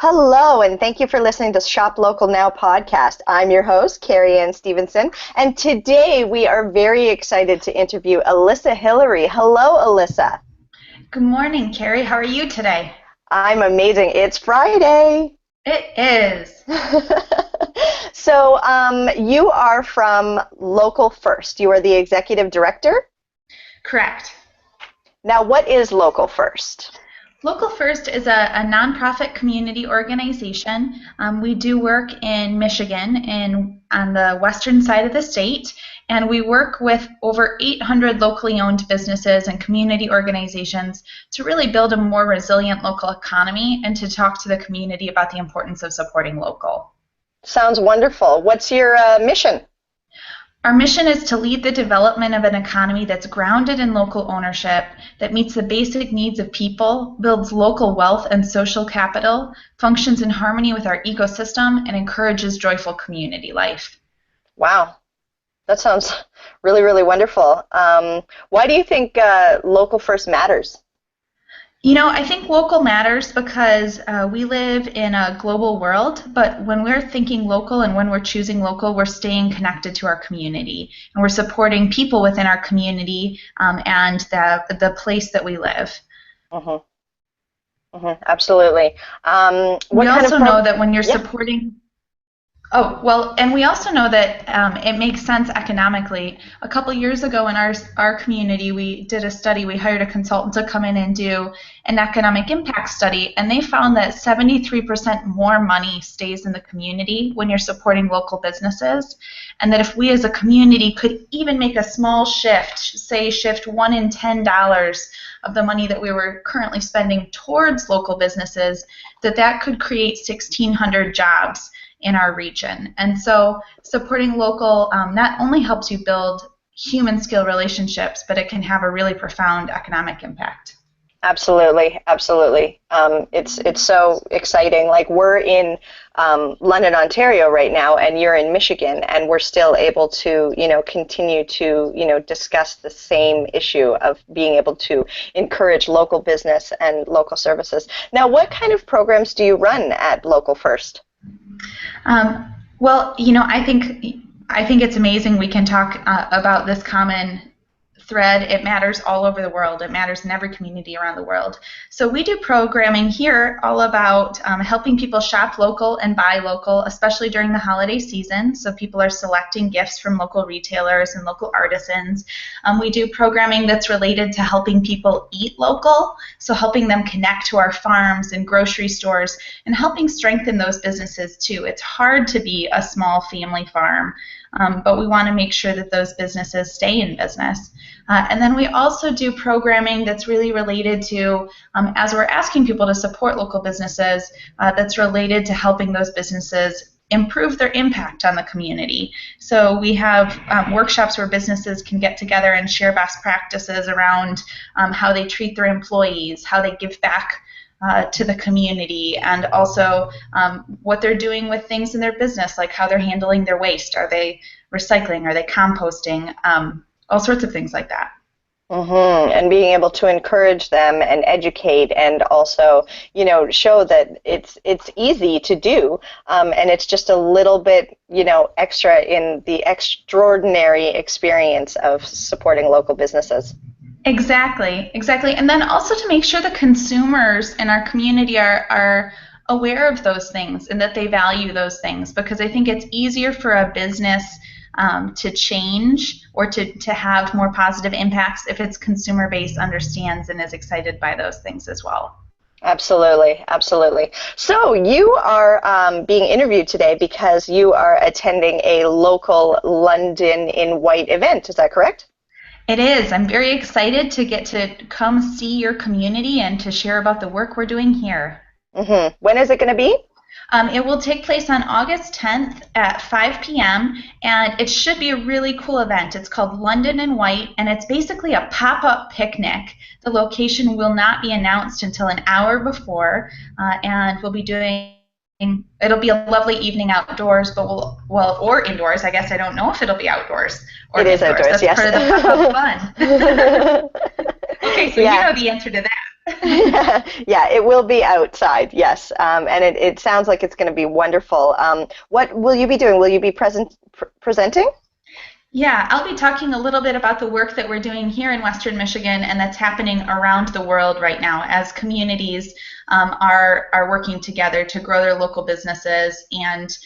Hello, and thank you for listening to Shop Local Now podcast. I'm your host, Carrie Ann Stevenson, and today we are very excited to interview Elissa Hillary. Hello, Elissa. Good morning, Carrie. How are you today? I'm amazing. It's Friday. It is. So you are from Local First. You are the executive director? Correct. Now, what is Local First? Local First is a nonprofit community organization. We do work in Michigan on the western side of the state, and we work with over 800 locally owned businesses and community organizations to really build a more resilient local economy and to talk to the community about the importance of supporting local. Sounds wonderful. What's your mission? Our mission is to lead the development of an economy that's grounded in local ownership, that meets the basic needs of people, builds local wealth and social capital, functions in harmony with our ecosystem, and encourages joyful community life. Wow, that sounds really, really wonderful. Why do you think Local First matters? You know, I think local matters because we live in a global world, but when we're thinking local and when we're choosing local, we're staying connected to our community, and we're supporting people within our community and the place that we live. Mm-hmm. Mm-hmm. Absolutely. We also know that when you're supporting... Oh, well, and we also know that it makes sense economically. A couple years ago in our community, we did a study. We hired a consultant to come in and do an economic impact study, and they found that 73% more money stays in the community when you're supporting local businesses, and that if we as a community could even make a small shift, say shift $1 in $10 of the money that we were currently spending towards local businesses, that could create 1,600 jobs in our region. And so supporting local not only helps you build human skill relationships, but it can have a really profound economic impact. Absolutely, absolutely. It's so exciting. Like, we're in London, Ontario right now, and you're in Michigan, and we're still able to, continue to, discuss the same issue of being able to encourage local business and local services. Now, what kind of programs do you run at Local First? Well, I think it's amazing we can talk about this common thread. It matters all over the world. It matters in every community around the world. So we do programming here all about helping people shop local and buy local, especially during the holiday season. So people are selecting gifts from local retailers and local artisans. We do programming that's related to helping people eat local, so helping them connect to our farms and grocery stores and helping strengthen those businesses too. It's hard to be a small family farm. But we want to make sure that those businesses stay in business. And then we also do programming that's really related to, as we're asking people to support local businesses, that's related to helping those businesses improve their impact on the community. So we have workshops where businesses can get together and share best practices around how they treat their employees, how they give back to the community, and also what they're doing with things in their business, like how they're handling their waste. Are they recycling? Are they composting? All sorts of things like that. Mm-hmm. And being able to encourage them and educate, and also, show that it's easy to do, and it's just a little bit, extra in the extraordinary experience of supporting local businesses. Exactly. And then also to make sure the consumers in our community are aware of those things and that they value those things, because I think it's easier for a business to change or to have more positive impacts if its consumer base understands and is excited by those things as well. Absolutely, absolutely. So you are being interviewed today because you are attending a local London in White event. Is that correct? It is. I'm very excited to get to come see your community and to share about the work we're doing here. Mm-hmm. When is it going to be? It will take place on August 10th at 5 p.m. and it should be a really cool event. It's called London in White, and it's basically a pop-up picnic. The location will not be announced until an hour before, and we'll be doing... It'll be a lovely evening outdoors, but or indoors. I guess I don't know if it'll be outdoors or indoors. It is outdoors, That's yes. part of the pop-up fun. Okay, so you know the answer to that. Yeah, it will be outside, yes. And it sounds like it's going to be wonderful. What will you be doing? Will you be presenting? Yeah, I'll be talking a little bit about the work that we're doing here in Western Michigan and that's happening around the world right now as communities are working together to grow their local businesses and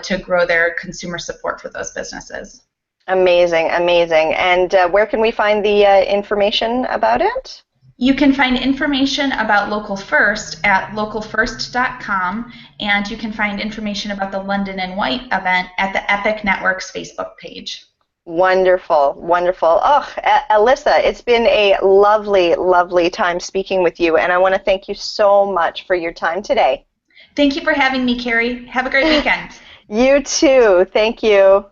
to grow their consumer support for those businesses. Amazing, amazing. And where can we find the information about it? You can find information about Local First at localfirst.com, and you can find information about the London and White event at the Epic Network's Facebook page. Wonderful, wonderful. Oh, Elissa, it's been a lovely, lovely time speaking with you, and I want to thank you so much for your time today. Thank you for having me, Carrie. Have a great weekend. You too. Thank you.